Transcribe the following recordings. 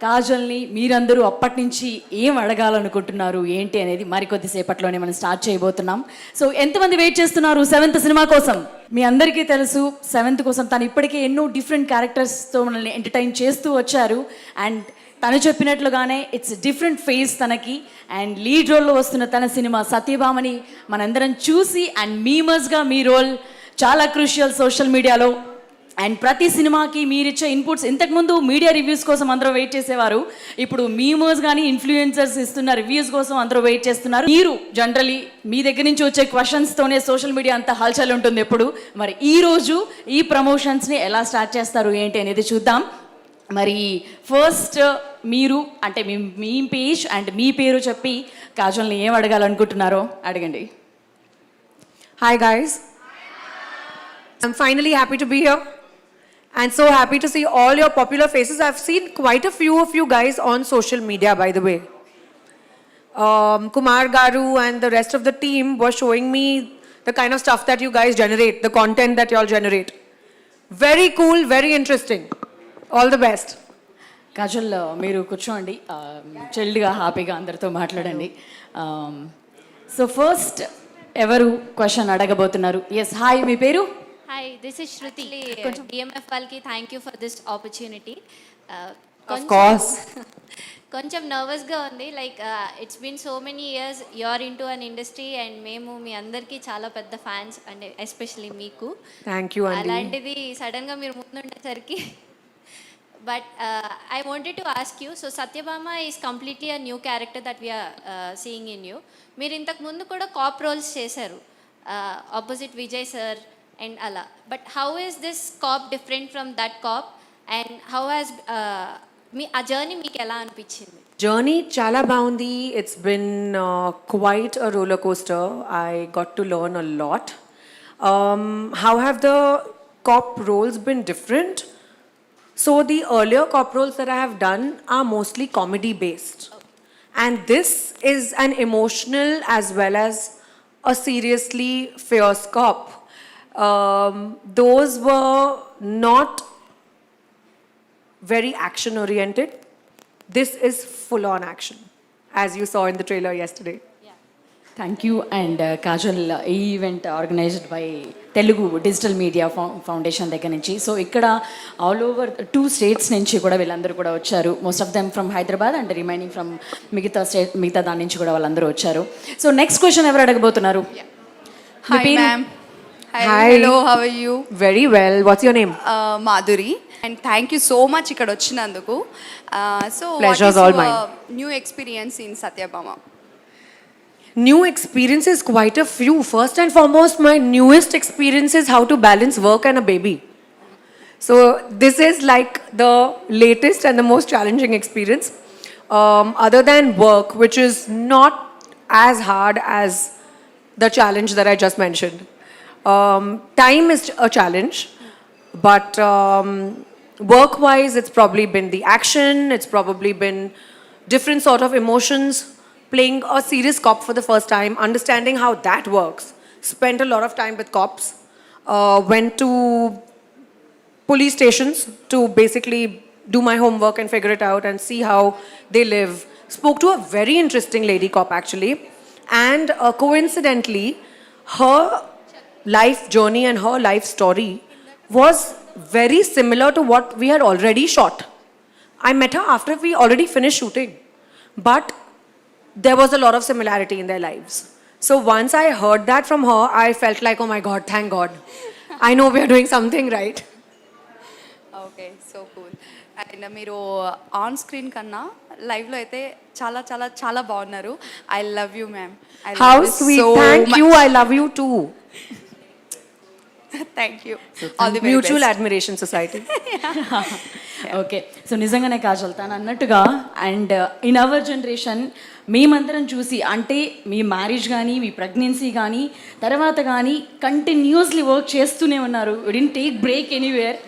కాజల్ని మీరందరూ అప్పటి నుంచి ఏం అడగాలనుకుంటున్నారు ఏంటి అనేది మరికొద్దిసేపట్లోనే మనం స్టార్ట్ చేయబోతున్నాం. సో ఎంతమంది వెయిట్ చేస్తున్నారు సెవెంత్ సినిమా కోసం? మీ అందరికీ తెలుసు సెవెంత్ కోసం తను ఇప్పటికే ఎన్నో డిఫరెంట్ క్యారెక్టర్స్తో మనల్ని ఎంటర్టైన్ చేస్తూ వచ్చారు. అండ్ తను చెప్పినట్లుగానే ఇట్స్ డిఫరెంట్ ఫేజ్ తనకి. అండ్ లీడ్ రోల్లో వస్తున్న తన సినిమా సత్యభామని మనందరం చూసి అండ్ మీమర్స్గా మీ రోల్ చాలా క్రూషియల్ సోషల్ మీడియాలో. అండ్ ప్రతి సినిమాకి మీరిచ్చే ఇన్పుట్స్, ఇంతకుముందు మీడియా రివ్యూస్ కోసం అందరూ వెయిట్ చేసేవారు, ఇప్పుడు మీమర్స్ కానీ ఇన్ఫ్లుయెన్సర్స్ ఇస్తున్న రివ్యూస్ కోసం అందరూ వెయిట్ చేస్తున్నారు. మీరు జనరలీ మీ దగ్గర నుంచి వచ్చే క్వశ్చన్స్తోనే సోషల్ మీడియా అంతా హల్చల్ ఉంటుంది ఎప్పుడు. మరి ఈరోజు ఈ ప్రమోషన్స్ని ఎలా స్టార్ట్ చేస్తారు ఏంటి అనేది చూద్దాం. మరి ఫస్ట్ మీరు అంటే మీ పేజ్ అండ్ మీ పేరు చెప్పి కాజల్ని ఏం అడగాలనుకుంటున్నారో అడగండి. Hi guys, I'm finally happy to be here and so happy to see all your popular faces. I've seen quite a few of you guys on social media, by the way. Kumar Garu and the rest of the team were showing me the kind of stuff that you guys generate, the content that you all generate. Very cool, very interesting. All the best. Kajal మీరు కూర్చోండి, చిల్డ్గా హ్యాపీగా అందరితో మాట్లాడండి. So first ఎవరు question అడగబోతున్నారు? Yes, hi, మీ పేరు? Hi, this is Shruti. DMF వాళ్ళకి thank you for this opportunity. కొంచెం నర్వస్గా ఉంది. Like it's been so many years you're into an industry and మేము మీ అందరికీ చాలా పెద్ద ఫ్యాన్స్, అంటే ఎస్పెషలీ మీకు. Thank you. అలాంటిది సడన్గా మీరు ముందుండేసరికి but I wanted to ask you, so Satyabhama is completely a new character that we're seeing in you. మీరు ఇంతకు ముందు కూడా కాప్ రోల్స్ చేశారు ఆపోజిట్ విజయ్ సార్ అండ్ అలా. But how is this cop different from that cop and how has మీ ఆ journey మీకు ఎలా అనిపించింది? Journey chala baundi. It's been quite a roller coaster. I got to learn a lot. How have the cop roles been different? So the earlier cop roles that I have done are mostly comedy based. And this is an emotional as well as a seriously fierce cop. Those were not very action oriented. This is full on action, as you saw in the trailer yesterday. Thank you. And Kajal, ఈ event organized by Telugu digital media foundation దగ్గర నుంచి. So ఇక్కడ all over 2 states నుంచి కూడా వీళ్ళందరూ కూడా వచ్చారు. Most of them from Hyderabad and remaining from మిగతా దాని నుంచి కూడా వాళ్ళందరూ వచ్చారు. సో నెక్స్ట్ క్వశ్చన్ ఎవరు అడగబోతున్నారు? Hi ma'am. Hi. Hi. Hello, how are you? Very well. What's your name? Madhuri. And thank you so much ఇక్కడ వచ్చినందుకు. So Pleasure what is is all your mine. new experience in Satyabhama? New experiences, quite a few. First and foremost, my newest experience is how to balance work and a baby. So this is like the latest and the most challenging experience. Other than work, which is not as hard as the challenge that I just mentioned. Time is a challenge, but work-wise, it's probably been the action. It's probably been different sort of emotions. Playing a serious cop for the first time, understanding how that works. Spent a lot of time with cops. Went to police stations to basically do my homework and figure it out and see how they live. Spoke to a very interesting lady cop actually. And coincidentally, her life journey and her life story was very similar to what we had already shot. I met her after we already finished shooting. But there was a lot of similarity in their lives. So once I heard that from her, I felt like, oh my God, thank God. I know we are doing something right. Okay, so cool. And మీరు on screen కన్నా లైవ్లో అయితే చాలా చాలా చాలా బాగున్నారు. I love you ma'am. How sweet. Thank you. I love you too. Thank you. All the very Mutual best. Admiration Society. Okay, so నిజంగానే కాజల్ తను అన్నట్టుగా అండ్ ఇన్ అవర్ జనరేషన్ మేమందరం చూసి, అంటే మీ మ్యారేజ్ కానీ మీ ప్రెగ్నెన్సీ కానీ తర్వాత కానీ కంటిన్యూస్లీ వర్క్ చేస్తూనే ఉన్నారు. You didn't take break anywhere.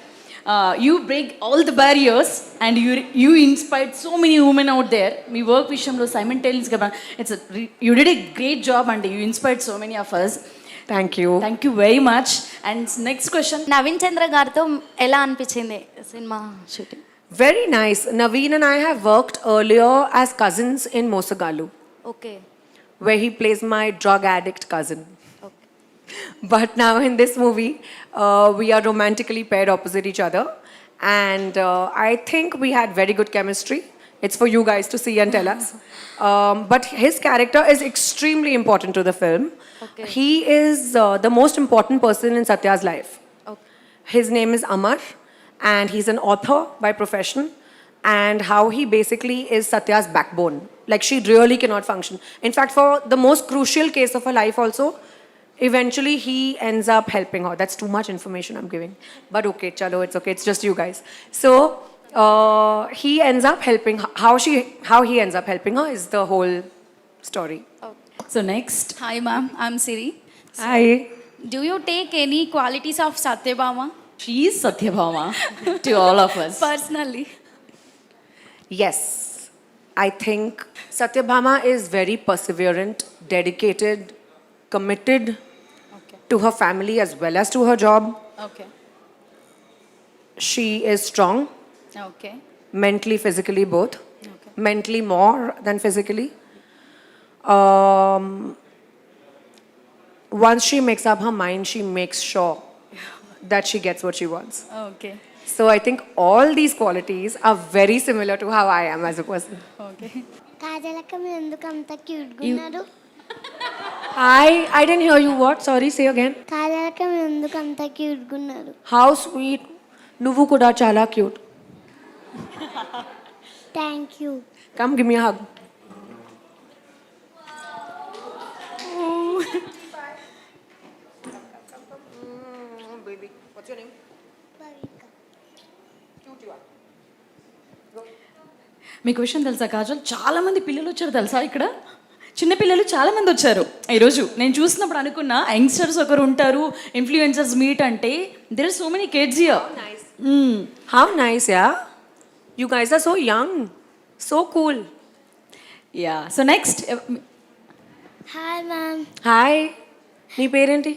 You break all the barriers and you inspired so many women out there. మీ వర్క్ విషయంలో సైమల్టేనియస్గా you did a great job and you inspired so many of us. Thank you. Thank you very much. And next question, Naveen Chandra గారితో ఎలా అనిపించింది సినిమా shooting? Very nice. Naveen and I have worked earlier as cousins in Mosagalu, Okay. where he plays my drug addict cousin. Okay. But now in this movie, we are romantically paired opposite each other. And I think we had very good chemistry. It's for you guys to see and tell us. But his character is extremely important to the film. Okay. He is the most important person in Satya's life. Okay. His name is Amar, and he's an author by profession. And how he basically is Satya's backbone. Like, she really cannot function. In fact, for the most crucial case of her life also, eventually he ends up helping her. That's too much information I'm giving. But okay, chalo, it's okay. It's just you guys. So he ends up helping her. How he ends up helping her is the whole story. So next, Hi, ma'am. I'm Siri. Hi. Do you take any qualities of Satyabhama she is Satyabhama to all of us. personally? Yes. I think Satyabhama is very perseverant, dedicated, committed to her family as well as to her job. Okay. She is strong, Okay. mentally, physically, both. Okay. Mentally more than physically. Once she makes up her mind, she makes sure that she gets what she wants. Okay. So I think all these qualities are very similar to how I am as a person. Okay. కాజలక్క మీరు ఎందుకు అంత క్యూట్గా ఉన్నారు I didn't hear you. What? Sorry, say again. కాజలక్క మీరు ఎందుకు అంత క్యూట్గా ఉన్నారు How sweet. Nuvu kuda chala cute. Thank you Come give me a hug. Baby, what's your name? మీకు విషయం తెలుసా కాజల్, చాలా మంది పిల్లలు వచ్చారు తెలుసా ఇక్కడ. చిన్న పిల్లలు చాలా మంది వచ్చారు ఈరోజు. నేను చూసినప్పుడు అనుకున్నా యంగ్స్టర్స్ ఒకరు ఉంటారు, ఇన్ఫ్లుయెన్సర్స్ మీట్ అంటే there are so many kids here. How nice, yeah? You guys are so young. So cool. Yeah. So next, hi ma'am Hi. Nee parenti?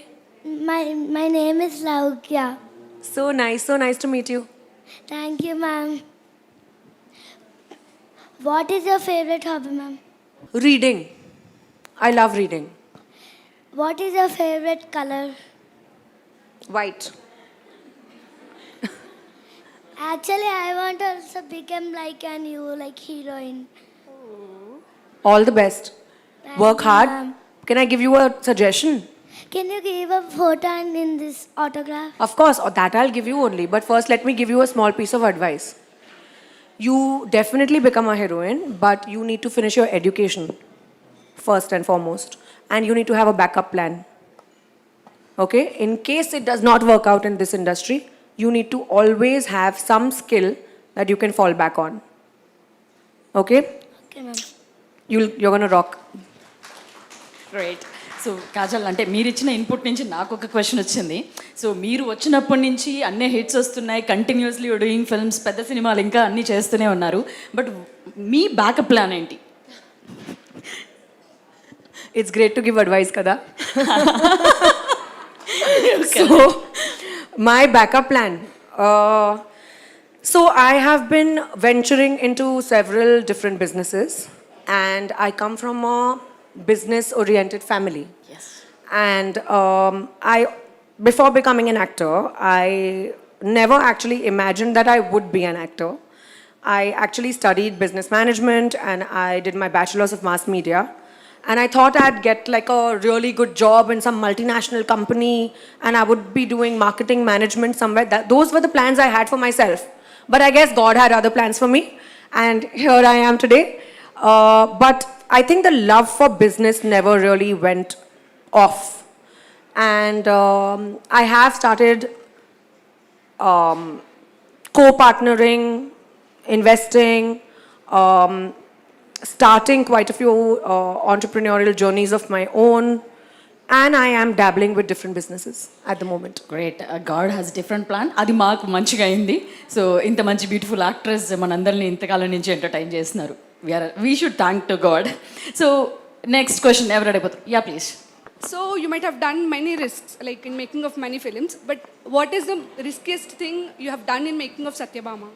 My name is Loukya So nice to meet you. Thank you ma'am what is your favourite hobby ma'am Reading. I love reading. What is your favourite colour White. Actually I want also become like and you like heroine All the best. Work hard. ma'am. Can I give you a suggestion? Can you give a photo and in this autograph Of course, that I'll give you only. But first, let me give you a small piece of advice. You definitely become a heroine, but you need to finish your education first and foremost. And you need to have a backup plan. Okay? In case it does not work out in this industry, you need to always have some skill that you can fall back on. Okay? Okay ma'am You're going to rock. Right. So Kajal, అంటే మీరు ఇచ్చిన input నుంచి నాకు ఒక question వచ్చింది. So మీరు వచ్చినప్పటి నుంచి అన్నీ హిట్స్ వస్తున్నాయి, కంటిన్యూస్లీ డూయింగ్ ఫిల్మ్స్, పెద్ద సినిమాలు ఇంకా అన్నీ చేస్తూనే ఉన్నారు. బట్ మీ బ్యాకప్ ప్లాన్ ఏంటి? It's great to give advice, kada? So, my backup plan. So, I have been venturing into several different businesses, and I come from a business-oriented family. Yes. And before becoming an actor, I never actually imagined that I would be an actor. I actually studied business management and I did my bachelor's of mass media. And I thought I'd get like a really good job in some multinational company and I would be doing marketing management somewhere. Those were the plans I had for myself. But I guess God had other plans for me. And here I am today. But I think the love for business never really went off. And I have started co-partnering, investing, starting quite a few entrepreneurial journeys of my own. And I am dabbling with different businesses at the moment. Great. God has different plan. అది మాకు మంచిగా అయింది. So ఇంత మంచి beautiful actress మనందరినీ ఇంతకాలం నుంచి entertain చేస్తున్నారు. We should thank to God. So next question ఎవరు అడిగిపోతారు? Yeah please. So you might have done many risks, like in making of many films, but what is the riskiest thing you have done in making of Satyabhama?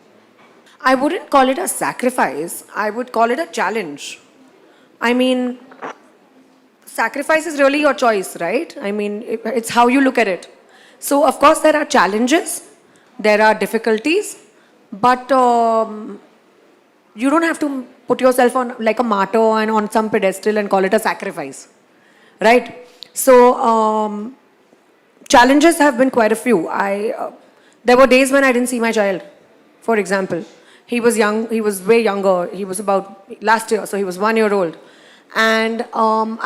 I wouldn't call it a sacrifice. I would call it a challenge. I mean, sacrifice is really your choice, right? I mean, it's how you look at it. So, of course, there are challenges, there are difficulties, but you don't have to put yourself on like a martyr and on some pedestal and call it a sacrifice, right? So, challenges have been quite a few. There were days when I didn't see my child, for example. He was young, he was way younger. He was about last year, so he was 1 year old. And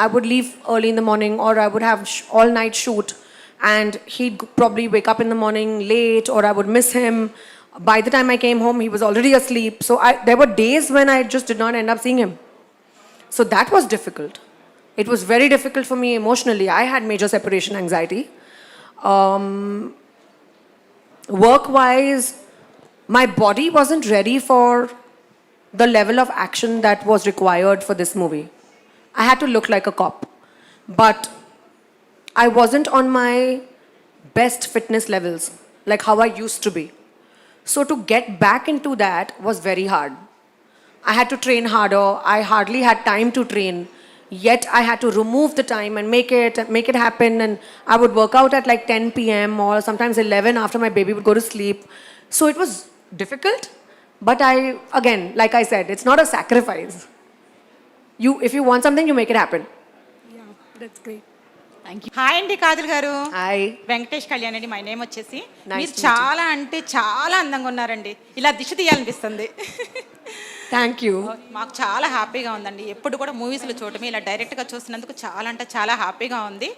I would leave early in the morning, or I would have all night shoot, and he'd probably wake up in the morning late, or I would miss him. By the time I came home, he was already asleep. So there were days when I just did not end up seeing him. So that was difficult. It was very difficult for me emotionally. I had major separation anxiety. Work-wise, my body wasn't ready for the level of action that was required for this movie. I had to look like a cop. But I wasn't on my best fitness levels, like how I used to be. So to get back into that was very hard. I had to train harder. I hardly had time to train. Yet I had to remove the time and make it happen. And I would work out at like 10 p.m. or sometimes 11 after my baby would go to sleep. So it was difficult. But again, like I said, it's not a sacrifice. If you want something, you make it happen. Yeah, that's great. Hi అండి కాజల్ గారు. Hi. Venkatesh Kalyan అండి, my name వచ్చేసి. Nice మీరు to meet you. చాలా అంటే చాలా అందంగా ఉన్నారండి. ఇలా దిష్టి తీయాలనిపిస్తుంది. Thank you. మాకు చాలా హ్యాపీగా ఉందండి. ఎప్పుడు కూడా మూవీస్లో చూడటమే, ఇలా డైరెక్ట్గా చూసినందుకు చాలా అంటే చాలా హ్యాపీగా ఉంది.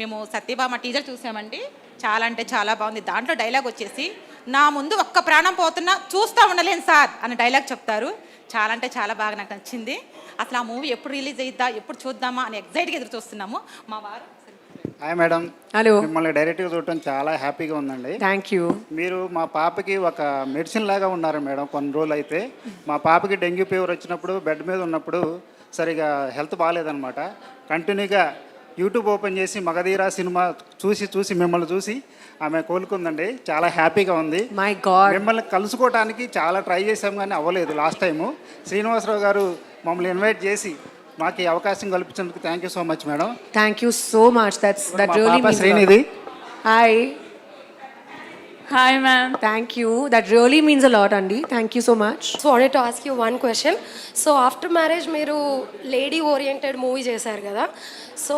మేము సత్యభామ టీజర్ చూసామండి. చాలా అంటే చాలా బాగుంది. దాంట్లో డైలాగ్ వచ్చేసి, నా ముందు ఒక్క ప్రాణం పోతున్నా చూస్తూ ఉండలేను సార్ అనే డైలాగ్ చెప్తారు. చాలా అంటే చాలా బాగా నాకు నచ్చింది. అసలు ఆ మూవీ ఎప్పుడు రిలీజ్ అయిద్దా, ఎప్పుడు చూద్దామా అని ఎగ్జైట్గా ఎదురు చూస్తున్నాము. మా వారు హాయ్ మేడం. హలో. మిమ్మల్ని డైరెక్ట్గా చూడటం చాలా హ్యాపీగా ఉందండి. Thank you. మీరు మా పాపకి ఒక మెడిసిన్ లాగా ఉన్నారు మేడం. కొన్ని రోజులు అయితే మా పాపకి డెంగ్యూ ఫీవర్ వచ్చినప్పుడు బెడ్ మీద ఉన్నప్పుడు సరిగా హెల్త్ బాగాలేదనమాట. కంటిన్యూగా యూట్యూబ్ ఓపెన్ చేసి మగధీరా సినిమా చూసి మిమ్మల్ని చూసి ఆమె కోలుకుందండి. చాలా హ్యాపీగా ఉంది. My God. మిమ్మల్ని కలుసుకోవడానికి చాలా ట్రై చేసాం కానీ అవ్వలేదు. లాస్ట్ టైము శ్రీనివాసరావు గారు మమ్మల్ని ఇన్వైట్ చేసి మాకు ఈ అవకాశం కల్పించినందుకు thank you so much madam. Thank you so much. that really means Srinidhi. Hi. Hi ma'am. Thank you. That really means a lot, Andy. Thank you so much. So wanted to ask you one question. So after marriage మీరు lady oriented movie చేశారు కదా, so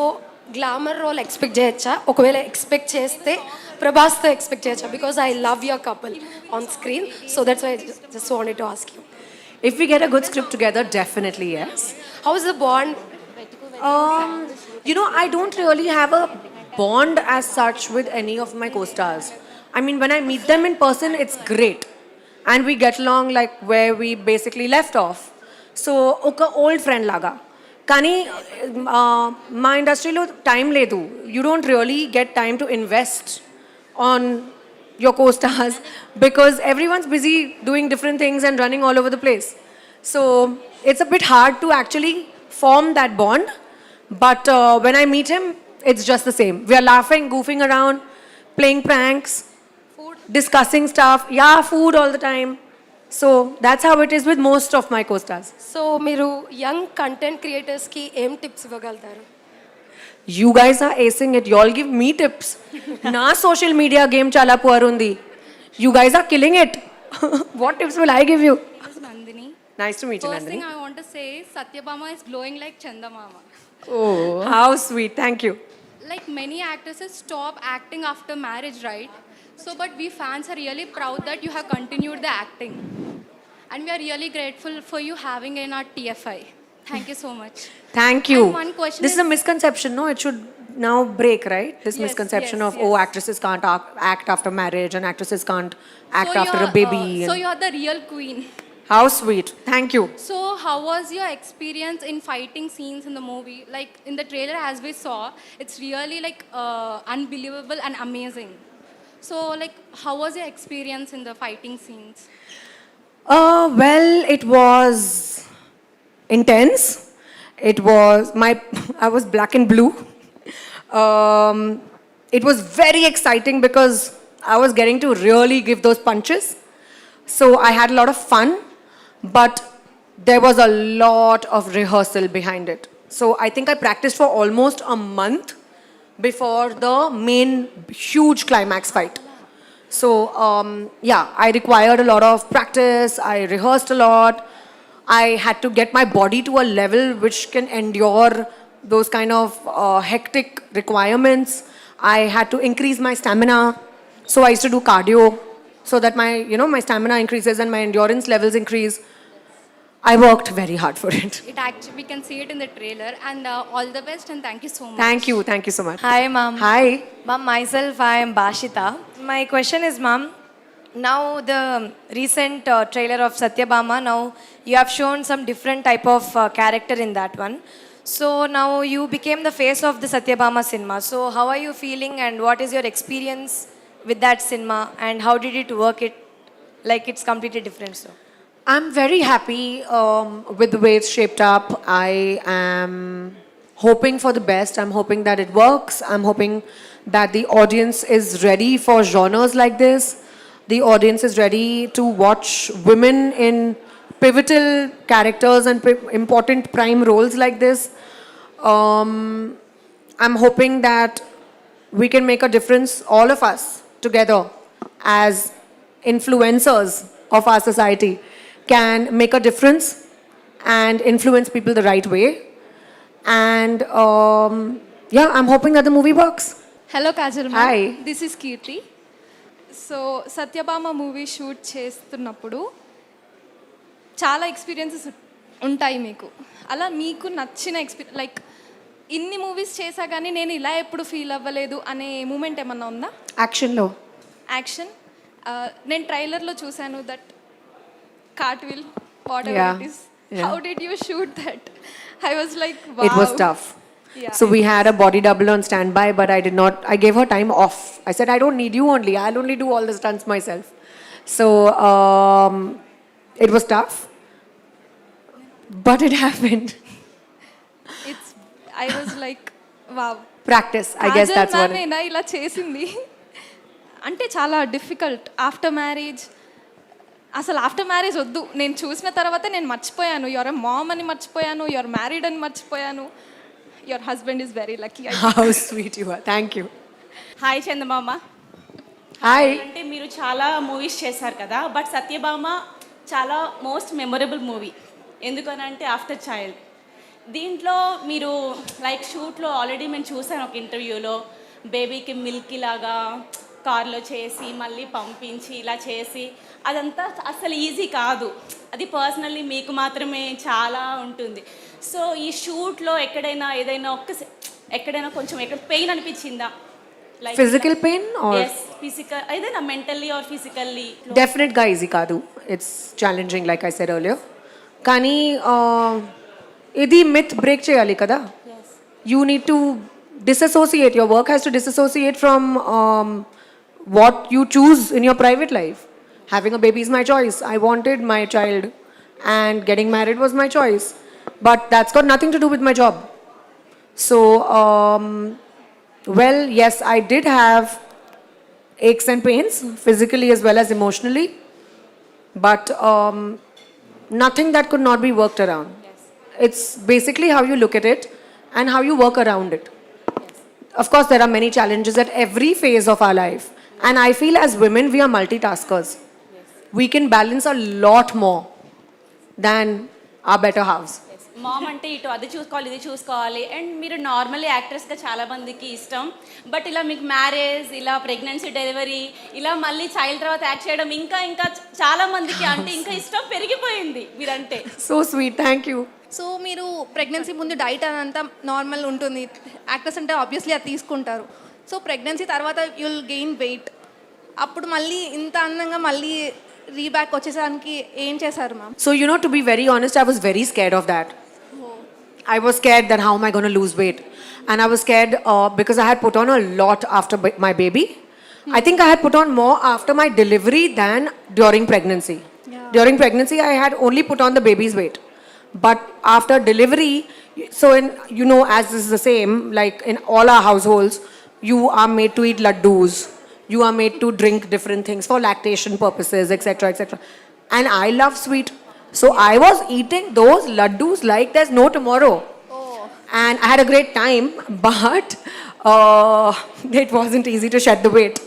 glamour role expect చేయొచ్చా? ఒకవేళ expect చేస్తే ప్రభాస్తో expect చేయొచ్చా? Because I love your couple on screen, so that's why just wanted to ask you. If we get a good script together, definitely yes. How is the bond? I don't really have a bond as such with any of my co-stars. I mean, when I meet them in person, it's great. And we get along like where we basically left off. So, oka old friend laga. Kani, ma industry lo time ledu. You don't really get time to invest on your co-stars because everyone's busy doing different things and running all over the place. So, it's a bit hard to actually form that bond. But when I meet him, it's just the same. We are laughing, goofing around, playing pranks, discussing stuff. Yeah, food all the time. So that's how it is with most of my co-stars. So మీరు young content క్రియేటర్స్కి ఏం tips ఇవ్వగలుగుతారు? You guys are acing it. You all give me tips. Na social media game chala poor undi. You guys are killing it. What tips will I give you? This is Nandini. Nice to meet you, First Nandini. thing I want to say, Satyabhama is glowing like Chandamama. Oh, how sweet. Thank you. Like many actresses stop acting after marriage, right? So, but we fans are really proud that you have continued the acting. And we are really grateful for you having in our TFI. Thank you so much. Thank you. And one question This is a misconception, no? It should now break, right? This Yes, misconception yes, of, yes. oh, actresses can't act after marriage and actresses can't act So after a you're, baby. so and- you're the real queen. How sweet. Thank you. So how was your experience in fighting scenes in the movie? Like in the trailer as we saw, it's really like unbelievable and amazing. So like how was your experience in the fighting scenes? Well, it was intense. It was I was black and blue. It was very exciting because I was getting to really give those punches. So I had a lot of fun, but there was a lot of rehearsal behind it. So I think I practiced for almost a month before the main huge climax fight. So yeah, I required a lot of practice. I rehearsed a lot. I had to get my body to a level which can endure those kind of hectic requirements. I had to increase my stamina. So I used to do cardio so that my stamina increases and my endurance levels increase. I worked very hard for it. It actually, we can see it in the trailer. And all the best and thank you so much. Thank you so much. Hi, ma'am. Hi. Ma'am, myself, I am Bashita. My question is, ma'am, now the recent trailer of Satyabhama, now you have shown some different type of character in that one. So now you became the face of the Satyabhama cinema. So how are you feeling and what is your experience with that cinema and how did it work it? Like it's completely different, so. I'm very happy with the way it's shaped up. I am hoping for the best. I'm hoping that it works. I'm hoping that the audience is ready for genres like this. The audience is ready to watch women in pivotal characters and important prime roles like this. I'm hoping that we can make a difference, all of us together as influencers of our society can make a difference and influence people the right way. And yeah, I'm hoping that the movie works. Hello, Kajal. Hi. This is Kirti. So Satyabhama movie shoot చేస్తున్నప్పుడు చాలా experiences ఉంటాయి మీకు. అలా మీకు నచ్చిన like ఇన్ని movies చేశా కానీ నేను ఇలా ఎప్పుడు ఫీల్ అవ్వలేదు అనే మూమెంట్ ఏమన్నా ఉందా? యాక్షన్లో యాక్షన్ నేను ట్రైలర్లో చూశాను that cartwheel whatever it is. How did you shoot that? I was like wow. It was tough. Yeah. So we had a body double on standby, but I gave her time off. I said, I don't need you only. I'll only do all the stunts myself. So it was tough, but it happened. I was like, wow. Practice, I guess that's what it. ఇలా చేసింది అంటే చాలా difficult. After marriage అసలు after marriage వద్దు, నేను చూసిన తర్వాత నేను మర్చిపోయాను. యువర్ ఎ మామ్ అని మర్చిపోయాను, యువర్ మ్యారీడ్ అని మర్చిపోయాను. Your husband is very lucky. How sweet you are. Thank you. Hi Chandamama. Hi. అంటే మీరు చాలా మూవీస్ చేశారు కదా, బట్ సత్యభామ చాలా మోస్ట్ మెమొరబుల్ మూవీ. ఎందుకనంటే ఆఫ్టర్ చైల్డ్ దీంట్లో మీరు లైక్ షూట్లో ఆల్రెడీ మేము చూసాను ఒక ఇంటర్వ్యూలో, బేబీకి మిల్క్ లాగా కార్లో చేసి మళ్ళీ పంపించి ఇలా చేసి అదంతా అసలు ఈజీ కాదు. అది పర్సనల్లీ మీకు మాత్రమే చాలా ఉంటుంది. సో ఈ షూట్లో ఎక్కడైనా ఎక్కడైనా కొంచెం పెయిన్ అనిపించిందా? Like Physical pain or? yes, physical ఏదైనా మెంటల్లీ ఆర్ ఫిజికల్లీ? డెఫినెట్గా ఈజీ కాదు. It's challenging like I said earlier. కానీ ఇది మిత్ బ్రేక్ చేయాలి కదా. You need to disassociate. Your work has to disassociate from what you choose in your private life. Having a baby is my choice. I wanted my child and getting married was my choice. But that's got nothing to do with my job. So, well, yes, I did have aches and pains, physically as well as emotionally. But nothing that could not be worked around. It's basically how you look at it and how you work around it. Of course, there are many challenges at every phase of our life. And I feel as women, we are multitaskers. We can balance a lot more than our better halves. Mom అంటే ఇటు అది చూసుకోవాలి, ఇది చూసుకోవాలి. And మీరు normally యాక్ట్రెస్గా చాలా మందికి ఇష్టం, బట్ ఇలా మీకు మ్యారేజ్, ఇలా ప్రెగ్నెన్సీ, డెలివరీ, ఇలా మళ్ళీ చైల్డ్ తర్వాత యాక్ట్ చేయడం ఇంకా ఇంకా చాలా మందికి అంటే ఇంకా ఇష్టం పెరిగిపోయింది మీరంటే. So sweet, thank you. So మీరు ప్రెగ్నెన్సీ ముందు డైట్ అదంతా నార్మల్ ఉంటుంది, యాక్టర్స్ అంటే ఆబ్వియస్లీ అది తీసుకుంటారు. సో ప్రెగ్నెన్సీ తర్వాత యుల్ గెయిన్ వెయిట్, అప్పుడు మళ్ళీ ఇంత అందంగా మళ్ళీ రీబ్యాక్ వచ్చేసరికి ఏం చేశారు ma'am? So, to be very honest, I was very scared of that. I was scared that how am I going to lose weight? And I was scared because I had put on a lot after my baby. I think I had put on more after my delivery than during pregnancy. During pregnancy, I had only put on the baby's weight. But after delivery, so as is the same, like in all our households, you are made to eat laddus. You are made to drink different things for lactation purposes, etc., etc. And I love sweet. So I was eating those laddus like there's no tomorrow. And I had a great time, but it wasn't easy to shed the weight.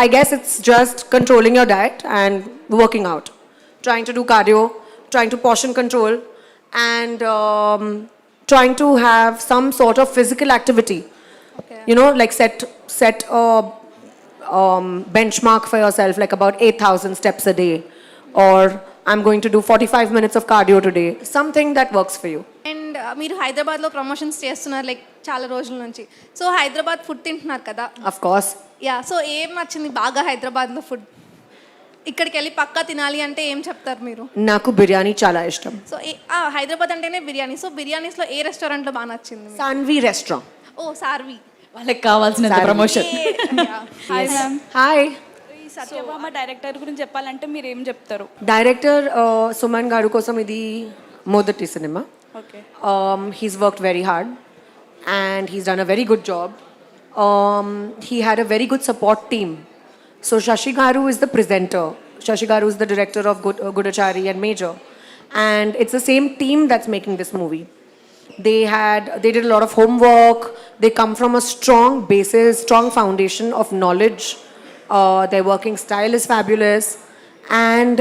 I guess it's just controlling your diet and working out, trying to do cardio, trying to portion control, and trying to have some sort of physical activity. You know, like set a benchmark for yourself, like about 8,000 steps a day, or I'm going to do 45 minutes of cardio today. Something that works for you. And మీరు హైదరాబాద్లో promotions చేస్తున్నారు like చాలా రోజుల నుంచి. So Hyderabad food తింటున్నారు కదా. Of course. Yeah, so ఏం నచ్చింది బాగా హైదరాబాద్లో ఫుడ్? ఇక్కడికి వెళ్ళి పక్కా తినాలి అంటే ఏం చెప్తారు మీరు? నాకు బిర్యానీ చాలా ఇష్టం. సో హైదరాబాద్ అంటేనే బిర్యానీ. సో బిర్యానీస్లో ఏ రెస్టారెంట్లో బాగా నచ్చింది? సాన్వి రెస్టారెంట్. ఓ సార్వి. వాళ్ళకి కావాల్సిన ప్రమోషన్. Hi ma'am. హాయ్. ఈ సత్యభామ డైరెక్టర్ గురించి చెప్పాలంటే మీరు ఏం చెప్తారు? డైరెక్టర్ సుమన్ గారు కోసం ఇది మొదటి cinema. Okay. He's worked very hard and he's done a very good job. He had a very good support team. So Shashi Garu is the presenter. Shashi Garu is the director of Gudachari and Major. And it's the same team that's making this movie. They did a lot of homework. They come from a strong basis, strong foundation of knowledge. Their working style is fabulous. And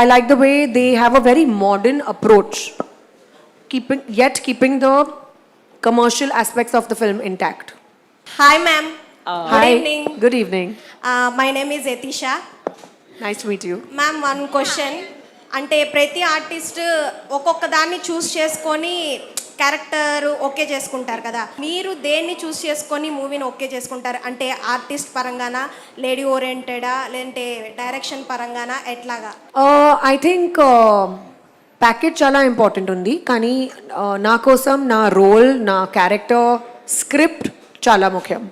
I like the way they have a very modern approach, keeping the commercial aspects of the film intact. Hi, ma'am. Hi. Good evening. Good evening. My name is Etisha. Nice to meet you. Ma'am, one question. అంటే ప్రతి artist ఒక్కొక్క దాన్ని చూస్ చేసుకొని character okay చేసుకుంటారు కదా. మీరు దేన్ని చూస్ చేసుకొని మూవీని ఓకే చేసుకుంటారు? అంటే ఆర్టిస్ట్ పరంగానా, లేడీ ఓరియంటెడా, లేదంటే డైరెక్షన్ పరంగానా, ఎట్లాగా? I think ప్యాకేజ్ చాలా ఇంపార్టెంట్ ఉంది, కానీ నా కోసం నా రోల్, నా క్యారెక్టర్, స్క్రిప్ట్ చాలా ముఖ్యం.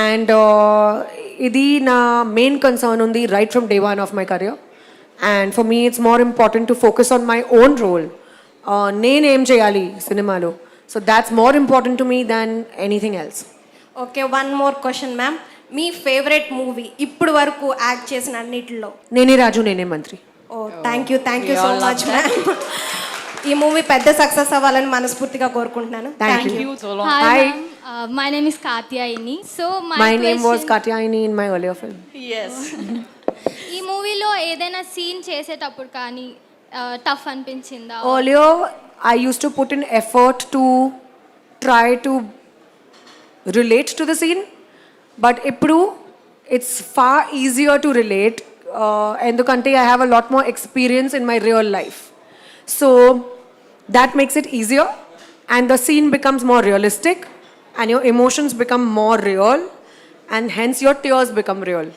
అండ్ ఇది నా మెయిన్ కన్సర్న్ ఉంది right from day one of my career. And for me it's more important to focus on my own role. నేనేం చేయాలి సినిమాలో. So that's more important to me than anything else. Okay, one more question ma'am. మీ favourite movie ఇప్పుడు వరకు act చేసిన అన్నిటిలో? Nene Raju Nene Mantri. Oh, thank you so much ma'am. ఈ మూవీ పెద్ద సక్సెస్ అవ్వాలని మనస్ఫూర్తిగా కోరుకుంటున్నాను. Thank you. Hi, ma'am. My name is Katyayini. So My name was Katyayini in my earlier film. Yes. ఈ మూవీలో ఏదైనా సీన్ చేసేటప్పుడు కానీ టఫ్ అనిపించిందా? Earlier, I used to put in effort to try to relate to the scene, but ippudu it's far easier to relate endukante I have a lot more experience in my real life. So that makes it easier and the scene becomes more realistic and your emotions become more real and hence your tears become real.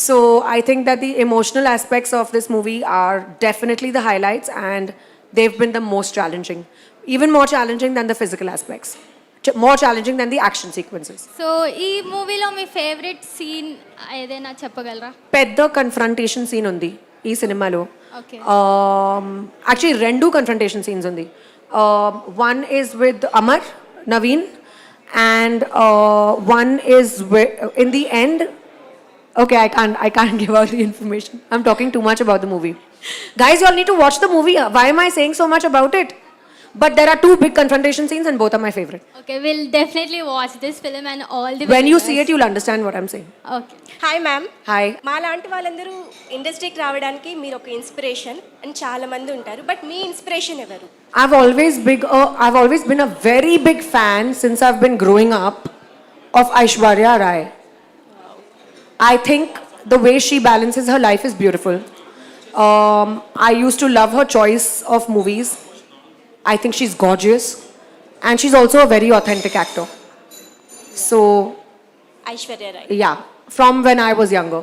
So I think that the emotional aspects of this movie are definitely the highlights and they've been the most challenging. Even more challenging than the physical aspects. More challenging than the action sequences. So ఈ మూవీలో మీ favourite scene ఏదైనా చెప్పగలరా? పెద్ద confrontation scene ఉంది ఈ సినిమాలో. Okay. Actually రెండు confrontation scenes ఉంది. One is with Amar, Naveen, and one is in the end. Okay, I can't give out the information. I'm talking too much about the movie. Guys, you all need to watch the movie. Why am I saying so much about it? But there are two big confrontation scenes and both are my favorite. Okay, we'll definitely watch this film and all the When you see it, you'll understand what I'm saying. Okay. Hi ma'am. Hi. మా లాంటి వాళ్ళందరూ ఇండస్ట్రీకి రావడానికి మీరు ఒక inspiration అని చాలా మంది ఉంటారు. బట్ మీ ఇన్స్పిరేషన్ ఎవరు? I've always been a very big fan since I've been growing up of Aishwarya Rai. I think the way she balances her life is beautiful. I used to love her choice of movies. I think she's gorgeous and she's also a very authentic actor. So, Aishwarya Roy. yeah, from when I was younger.